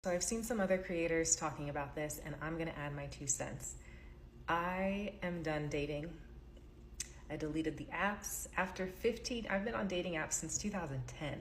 So I've seen some other creators talking about this, and I'm gonna add my 2 cents. I am done dating. I deleted the apps after 15, I've been on dating apps since 2010.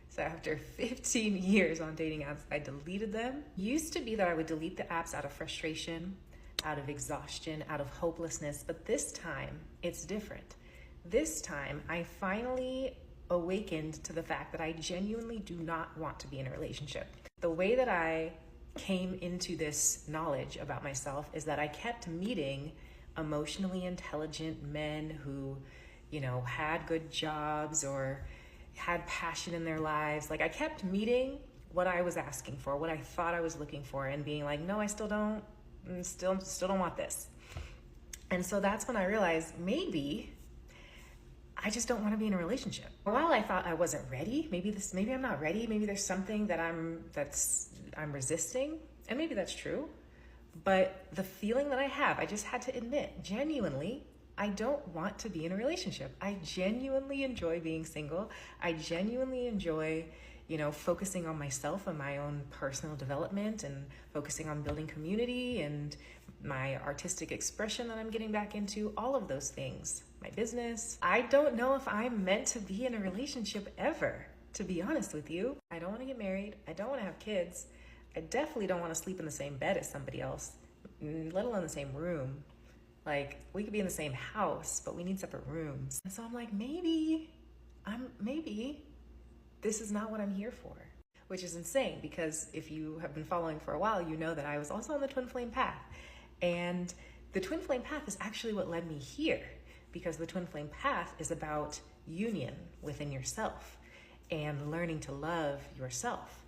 So after 15 years on dating apps, I deleted them. Used to be that I would delete the apps out of frustration, out of exhaustion, out of hopelessness, but this time it's different. This time I finally awakened to the fact that I genuinely do not want to be in a relationship. The way that I came into this knowledge about myself is that I kept meeting emotionally intelligent men who, had good jobs or had passion in their lives. Like, I kept meeting what I was asking for, what I thought I was looking for, and being like, no, I still don't want this. And so that's when I realized maybe I just don't want to be in a relationship. While I thought I wasn't ready, maybe I'm not ready, maybe there's something that I'm resisting, and maybe that's true. But the feeling that I have, I just had to admit, genuinely, I don't want to be in a relationship. I genuinely enjoy being single. I genuinely enjoy, focusing on myself and my own personal development, and focusing on building community and my artistic expression that I'm getting back into, all of those things, my business. I don't know if I'm meant to be in a relationship ever, to be honest with you. I don't want to get married. I don't want to have kids. I definitely don't want to sleep in the same bed as somebody else, let alone the same room. Like, we could be in the same house, but we need separate rooms. And so I'm like, maybe this is not what I'm here for, which is insane, because if you have been following for a while, you know that I was also on the twin flame path. And the twin flame path is actually what led me here, because the twin flame path is about union within yourself and learning to love yourself.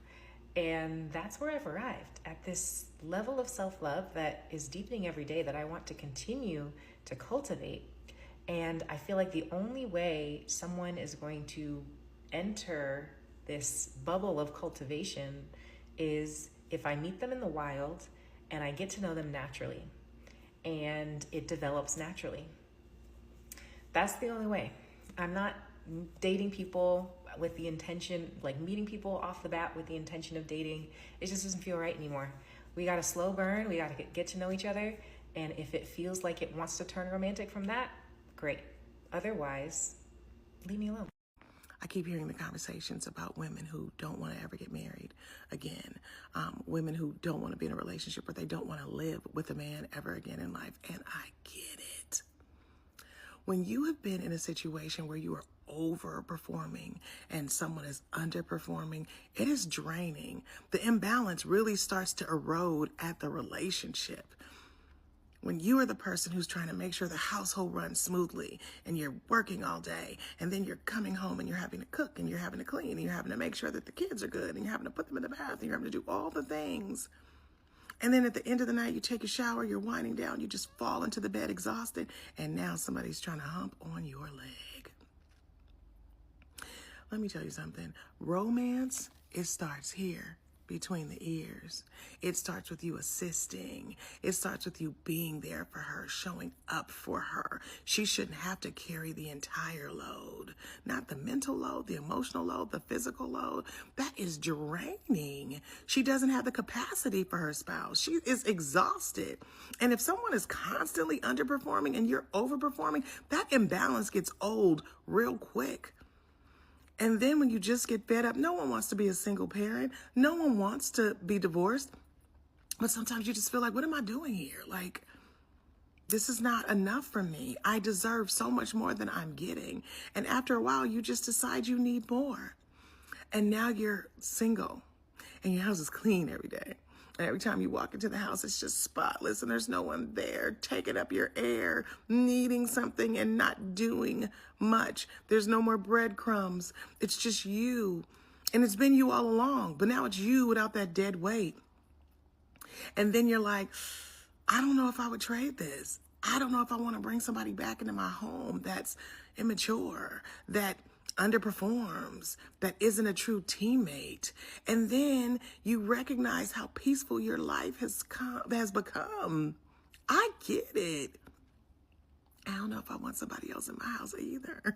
And that's where I've arrived, at this level of self-love that is deepening every day, that I want to continue to cultivate. And I feel like the only way someone is going to enter this bubble of cultivation is if I meet them in the wild and I get to know them naturally, and it develops naturally. That's the only way. I'm not dating people with the intention, like meeting people off the bat with the intention of dating. It just doesn't feel right anymore. We got to slow burn. We got to get to know each other. And if it feels like it wants to turn romantic from that, great. Otherwise, leave me alone. I keep hearing the conversations about women who don't want to ever get married again. Women who don't want to be in a relationship, or they don't want to live with a man ever again in life. And I get it. When you have been in a situation where you are overperforming and someone is underperforming, it is draining. The imbalance really starts to erode at the relationship. When you are the person who's trying to make sure the household runs smoothly, and you're working all day, and then you're coming home and you're having to cook and you're having to clean and you're having to make sure that the kids are good and you're having to put them in the bath and you're having to do all the things. And then at the end of the night, you take a shower, you're winding down, you just fall into the bed exhausted, and now somebody's trying to hump on your leg. Let me tell you something. Romance, it starts here, between the ears. It starts with you assisting. It starts with you being there for her, showing up for her. She shouldn't have to carry the entire load. Not the mental load, the emotional load, the physical load. That is draining. She doesn't have the capacity for her spouse. She is exhausted. And if someone is constantly underperforming and you're overperforming, that imbalance gets old real quick. And then when you just get fed up, no one wants to be a single parent. No one wants to be divorced. But sometimes you just feel like, what am I doing here? Like, this is not enough for me. I deserve so much more than I'm getting. And after a while, you just decide you need more. And now you're single and your house is clean every day. And every time you walk into the house, it's just spotless and there's no one there taking up your air, needing something and not doing much. There's no more breadcrumbs. It's just you. And it's been you all along, but now it's you without that dead weight. And then you're like, I don't know if I would trade this. I don't know if I want to bring somebody back into my home that's immature, that underperforms, that isn't a true teammate. And then you recognize how peaceful your life has become. I get it. I don't know if I want somebody else in my house either.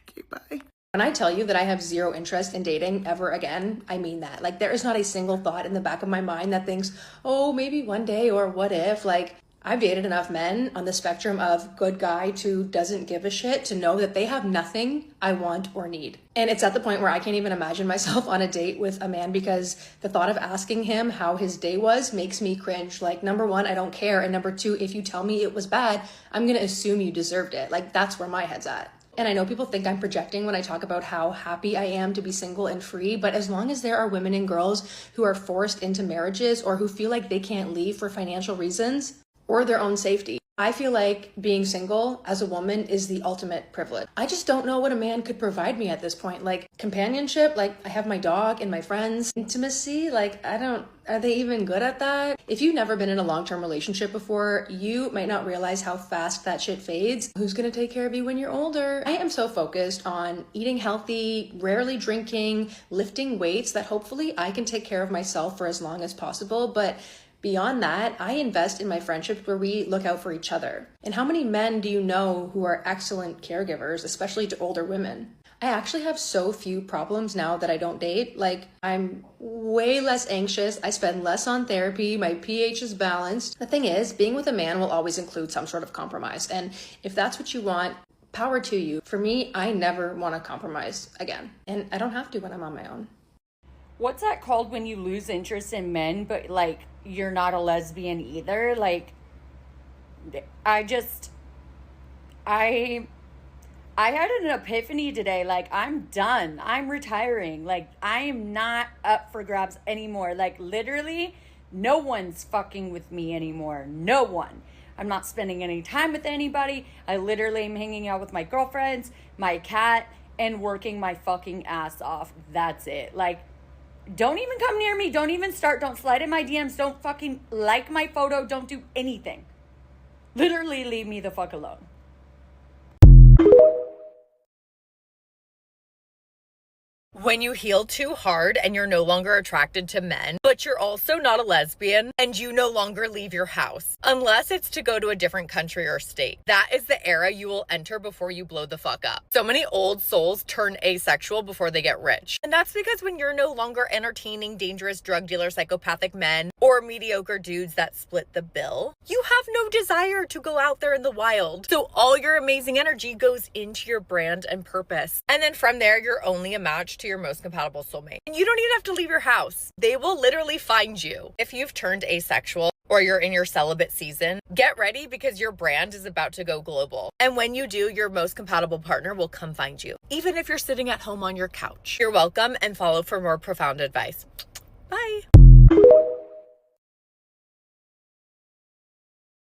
Okay, bye. When I tell you that I have zero interest in dating ever again, I mean that. Like, there is not a single thought in the back of my mind that thinks, oh, maybe one day or what if. Like, I've dated enough men on the spectrum of good guy to doesn't give a shit to know that they have nothing I want or need. And it's at the point where I can't even imagine myself on a date with a man because the thought of asking him how his day was makes me cringe. Like, number one, I don't care. And number two, if you tell me it was bad, I'm going to assume you deserved it. Like, that's where my head's at. And I know people think I'm projecting when I talk about how happy I am to be single and free, but as long as there are women and girls who are forced into marriages or who feel like they can't leave for financial reasons or their own safety, I feel like being single as a woman is the ultimate privilege. I just don't know what a man could provide me at this point. Like companionship, like I have my dog and my friends. Intimacy, like are they even good at that? If you've never been in a long-term relationship before, you might not realize how fast that shit fades. Who's gonna take care of you when you're older? I am so focused on eating healthy, rarely drinking, lifting weights that hopefully I can take care of myself for as long as possible. But beyond that, I invest in my friendships where we look out for each other. And how many men do you know who are excellent caregivers, especially to older women? I actually have so few problems now that I don't date. Like, I'm way less anxious. I spend less on therapy. My pH is balanced. The thing is, being with a man will always include some sort of compromise. And if that's what you want, power to you. For me, I never want to compromise again. And I don't have to when I'm on my own. What's that called when you lose interest in men, but like you're not a lesbian either? Like, I had an epiphany today. Like, I'm done. I'm retiring. Like, I am not up for grabs anymore. Like, literally, no one's fucking with me anymore. No one. I'm not spending any time with anybody. I literally am hanging out with my girlfriends, my cat, and working my fucking ass off. That's it. Like, don't even come near me. Don't even start. Don't slide in my DMs. Don't fucking like my photo. Don't do anything. Literally leave me the fuck alone. When you heal too hard and you're no longer attracted to men, but you're also not a lesbian and you no longer leave your house, unless it's to go to a different country or state. That is the era you will enter before you blow the fuck up. So many old souls turn asexual before they get rich. And that's because when you're no longer entertaining dangerous drug dealer, psychopathic men, or mediocre dudes that split the bill, you have no desire to go out there in the wild. So all your amazing energy goes into your brand and purpose. And then from there, you're only a match to your most compatible soulmate. And you don't even have to leave your house. They will literally find you. If you've turned asexual or you're in your celibate season, get ready because your brand is about to go global. And when you do, your most compatible partner will come find you, even if you're sitting at home on your couch. You're welcome, and follow for more profound advice.